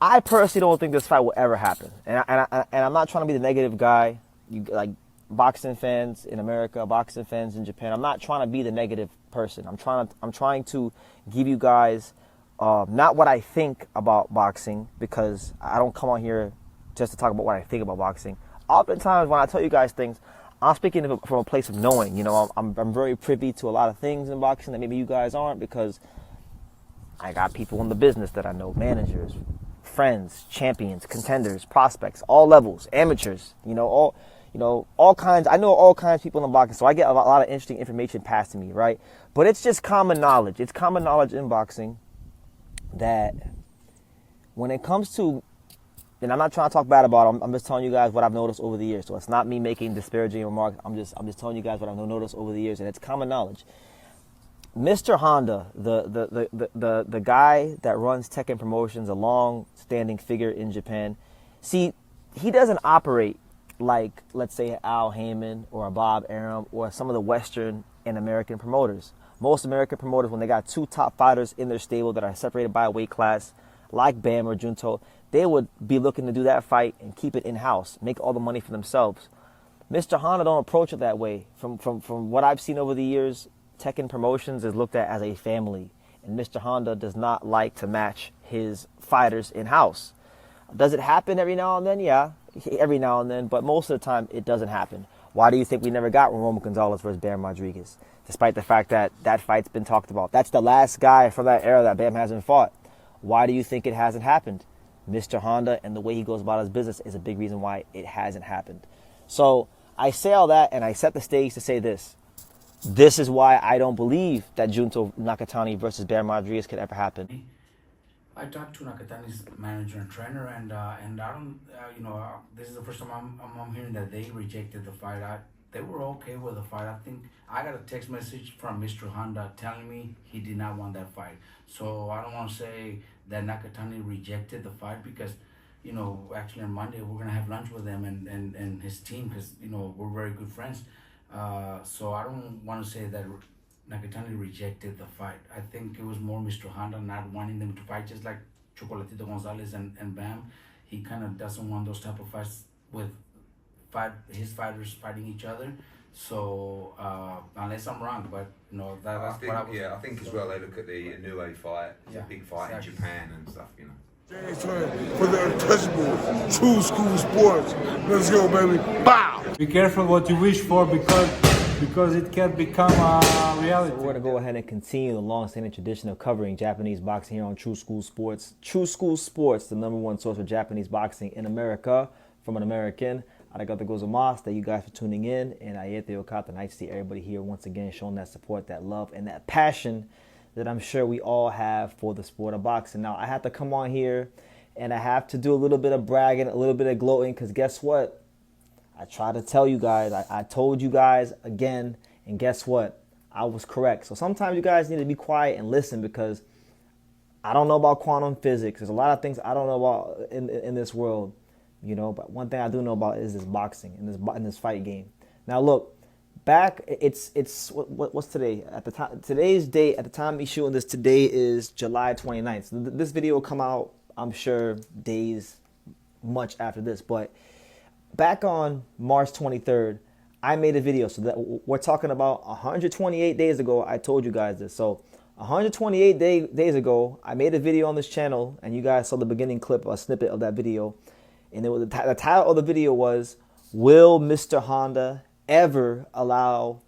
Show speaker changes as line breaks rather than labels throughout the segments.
I personally don't think this fight will ever happen, and I'm not trying to be the negative guy. You like boxing fans in America, boxing fans in Japan. I'm not trying to be the negative person. I'm trying to give you guys not what I think about boxing, because I don't come on here just to talk about what I think about boxing. Oftentimes when I tell you guys things, I'm speaking from a place of knowing. You know, I'm very privy to a lot of things in boxing that maybe you guys aren't, because I got people in the business that I know, managers, friends, champions, contenders, prospects, all levels, amateurs, all kinds. I know all kinds of people in the boxing, so I get a lot of interesting information passed to me, right? But it's just common knowledge. It's common knowledge in boxing that when it comes to, and I'm not trying to talk bad about them, I'm just telling you guys what I've noticed over the years. So it's not me making disparaging remarks. I'm just telling you guys what I've noticed over the years, and it's common knowledge. Mr. Honda, the guy that runs Tekken Promotions, a long-standing figure in Japan, see, he doesn't operate like, let's say, Al Heyman or a Bob Arum or some of the Western and American promoters. Most American promoters, when they got two top fighters in their stable that are separated by a weight class, like Bam or Junto, they would be looking to do that fight and keep it in-house, make all the money for themselves. Mr. Honda don't approach it that way. From what I've seen over the years, Tekken Promotions is looked at as a family, and Mr. Honda does not like to match his fighters in-house. Does it happen every now and then? Yeah, every now and then, but most of the time it doesn't happen. Why do you think we never got Roman Gonzalez versus Bam Rodriguez, despite the fact that that fight's been talked about? That's the last guy from that era that Bam hasn't fought. Why do you think it hasn't happened? Mr. Honda and the way he goes about his business is a big reason why it hasn't happened. So I say all that, and I set the stage to say this. This is why I don't believe that Junto Nakatani versus Bam Rodriguez could ever happen.
I talked to Nakatani's manager and trainer, and I don't, this is the first time I'm hearing that they rejected the fight. They were okay with the fight. I think I got a text message from Mr. Honda telling me he did not want that fight. So I don't want to say that Nakatani rejected the fight, because, actually on Monday we're gonna have lunch with him and his team, because we're very good friends. So I don't want to say that Nakatani rejected the fight. I think it was more Mr. Honda not wanting them to fight, just like Chocolatito Gonzalez and Bam. He kind of doesn't want those type of fights with his fighters fighting each other. So unless I'm wrong, but that's what I was.
Yeah, I think as well they look at the Inoue fight. It's a big fight in Japan and stuff.
For the untouchable, true school sports. Let's go, baby. Bow!
Be careful what you wish for, because it can become a reality.
So we're going to go ahead and continue the long-standing tradition of covering Japanese boxing here on True School Sports. True School Sports, the #1 source for Japanese boxing in America, from an American. Arigato gozaimasu. Thank you guys for tuning in. And ayete okata. Nice to see everybody here once again showing that support, that love, and that passion that I'm sure we all have for the sport of boxing. Now, I have to come on here and I have to do a little bit of bragging, a little bit of gloating, because guess what? I try to tell you guys, I told you guys again, and guess what? I was correct. So sometimes you guys need to be quiet and listen, because I don't know about quantum physics. There's a lot of things I don't know about in this world, but one thing I do know about is this boxing and this fight game. Now look, what's today? At the time, today's date, at the time me shooting this, today is July 29th. So this video will come out, I'm sure, days much after this. But back on March 23rd, I made a video. So that we're talking about 128 days ago. I told you guys this. So 128 days ago, I made a video on this channel, and you guys saw the beginning clip, a snippet of that video. And the title of the video was, "Will Mr. Honda ever allow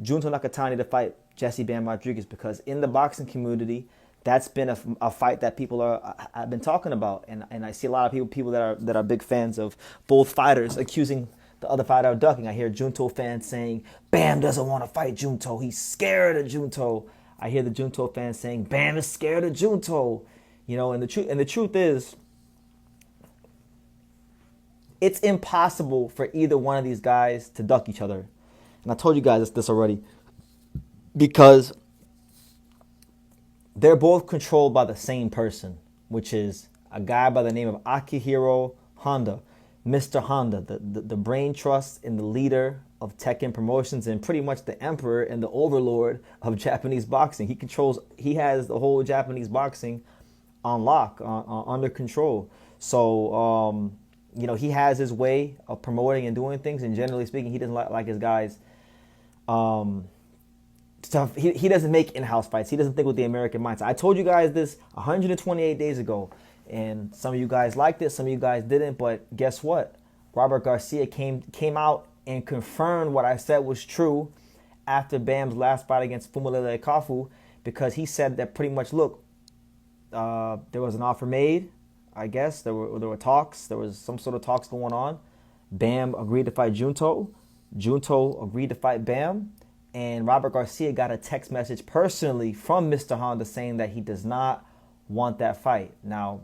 Junto Nakatani to fight Jesse Bam Rodriguez?" Because in the boxing community, that's been a fight that people have been talking about, and I see a lot of people that are big fans of both fighters accusing the other fighter of ducking. I hear Junto fans saying Bam doesn't want to fight Junto, he's scared of Junto. I hear the Junto fans saying Bam is scared of Junto. And the truth is, it's impossible for either one of these guys to duck each other. And I told you guys this already. Because they're both controlled by the same person, which is a guy by the name of Akihiro Honda. Mr. Honda, the brain trust and the leader of Tekken Promotions, and pretty much the emperor and the overlord of Japanese boxing. He has the whole Japanese boxing on lock, under control. So, you know, he has his way of promoting and doing things, and generally speaking, he doesn't like his guys. He doesn't make in-house fights. He doesn't think with the American mindset. I told you guys this 128 days ago, and some of you guys liked it, some of you guys didn't. But guess what? Robert Garcia came out and confirmed what I said was true after Bam's last fight against Fumulele Kafu, because he said that pretty much, look, there was an offer made. I guess there were talks. There was some sort of talks going on. Bam agreed to fight Junto. Junto agreed to fight Bam. And Robert Garcia got a text message personally from Mr. Honda saying that he does not want that fight. Now,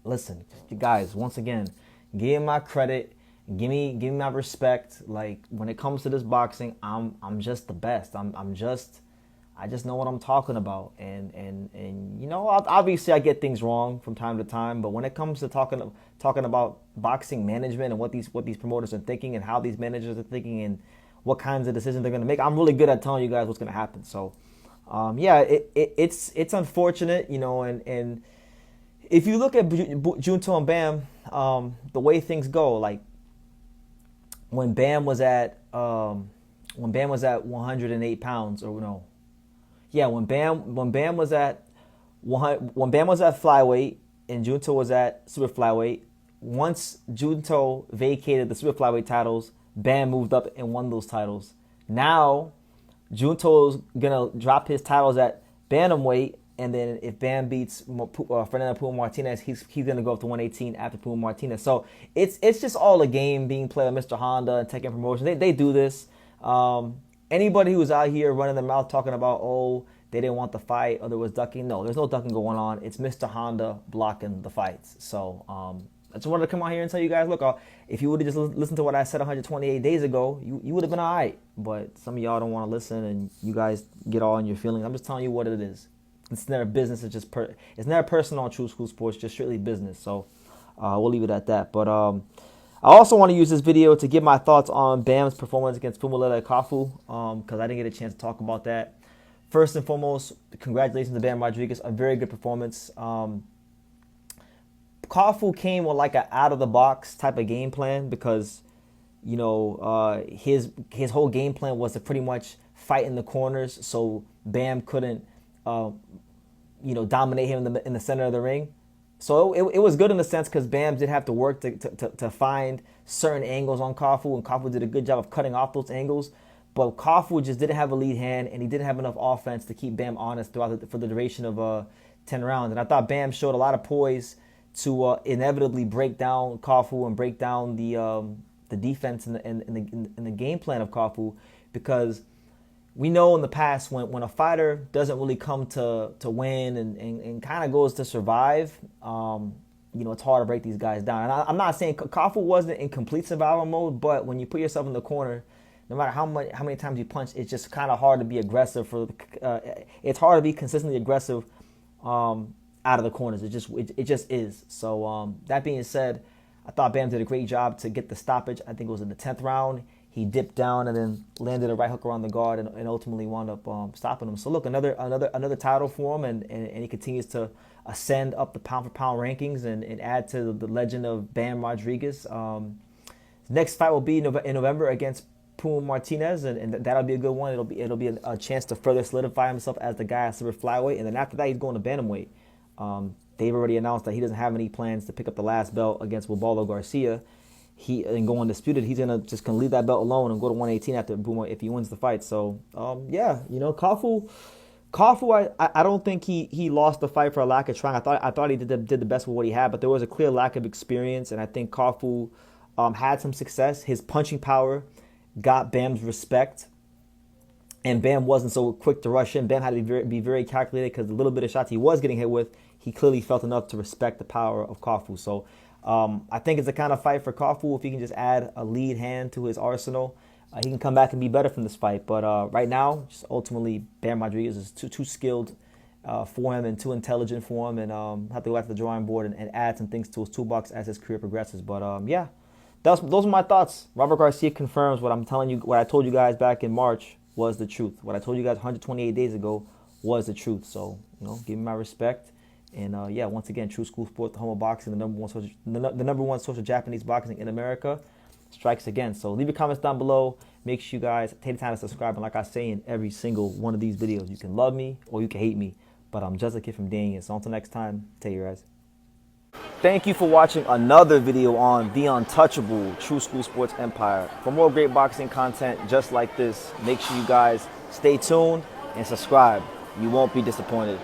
listen, you guys, once again, give me my credit, give me my respect. Like, when it comes to this boxing, I'm just the best. I just know what I'm talking about. And you know, obviously I get things wrong from time to time, but when it comes to talking about boxing management and what these promoters are thinking and how these managers are thinking and what kinds of decisions they're going to make, I'm really good at telling you guys what's going to happen. So, yeah, it's unfortunate, you know, and if you look at Junto and Bam, the way things go, like when Bam was at 108 pounds, or no, yeah, when Bam was at flyweight and Junto was at super flyweight, once Junto vacated the super flyweight titles, Bam moved up and won those titles. Now, Junto's gonna drop his titles at bantamweight, and then if Bam beats Fernando Puma Martinez, he's gonna go up to 118 after Puma Martinez. So it's just all a game being played with Mr. Honda and Tekken Promotions. They do this. Anybody who's out here running their mouth talking about, oh, they didn't want the fight or there was ducking, no, there's no ducking going on. It's Mr. Honda blocking the fights. So I just wanted to come out here and tell you guys, look, if you would have just listened to what I said 128 days ago, you would have been all right. But some of y'all don't want to listen, and you guys get all in your feelings. I'm just telling you what it is. It's never business. It's never personal on True School Sports, just strictly business. So we'll leave it at that. But I also want to use this video to give my thoughts on Bam's performance against Fumulele Kafu, because I didn't get a chance to talk about that. First and foremost, congratulations to Bam Rodriguez. A very good performance. Kafu came with like an out-of-the-box type of game plan, because, you know, his whole game plan was to pretty much fight in the corners so Bam couldn't, you know, dominate him in the center of the ring. So it was good in the sense because Bam did have to work to find certain angles on Kafu, and Kafu did a good job of cutting off those angles. But Kafu just didn't have a lead hand, and he didn't have enough offense to keep Bam honest for the duration of 10 rounds. And I thought Bam showed a lot of poise to inevitably break down Kafu and break down the defense and the game plan of Kafu, because we know in the past when a fighter doesn't really come to win and kind of goes to survive, you know, it's hard to break these guys down. And I'm not saying Kafu wasn't in complete survival mode, but when you put yourself in the corner, no matter how many times you punch, it's just kind of hard to be aggressive. It's hard to be consistently aggressive out of the corners. It just is. So that being said, I thought Bam did a great job to get the stoppage. I think it was in the 10th round. He dipped down and then landed a right hook around the guard and ultimately wound up stopping him. So look, another title for him, and he continues to ascend up the pound for pound rankings and add to the legend of Bam Rodriguez. His next fight will be in November against Puma Martinez, and that'll be a good one. It'll be a chance to further solidify himself as the guy at super flyweight, and then after that he's going to bantamweight. They've already announced that he doesn't have any plans to pick up the last belt against Wilbaldo Garcia. And go undisputed. He's gonna leave that belt alone and go to 118 after Puma if he wins the fight. So yeah, you know, Kafu, I don't think he lost the fight for a lack of trying. I thought he did the best with what he had, but there was a clear lack of experience, and I think Kafu had some success. His punching power got Bam's respect, and Bam wasn't so quick to rush in. Bam had to be very calculated, because the little bit of shots he was getting hit with, he clearly felt enough to respect the power of Kafu. So I think it's the kind of fight for Kafu. If he can just add a lead hand to his arsenal, he can come back and be better from this fight. But right now, just ultimately, Bam Rodriguez is too skilled for him and too intelligent for him, and have to go back to the drawing board and add some things to his toolbox as his career progresses. But yeah, those are my thoughts. Robert Garcia confirms what I'm telling you. What I told you guys back in March was the truth. What I told you guys 128 days ago was the truth. So, you know, give me my respect. And yeah, once again, True School Sports, the home of boxing, the number one source of Japanese boxing in America, strikes again. So leave your comments down below. Make sure you guys take the time to subscribe. And like I say in every single one of these videos, you can love me or you can hate me, but I'm just a kid from Daniel. So until next time, take care, guys. Thank you for watching another video on the untouchable True School Sports Empire. For more great boxing content just like this, make sure you guys stay tuned and subscribe. You won't be disappointed.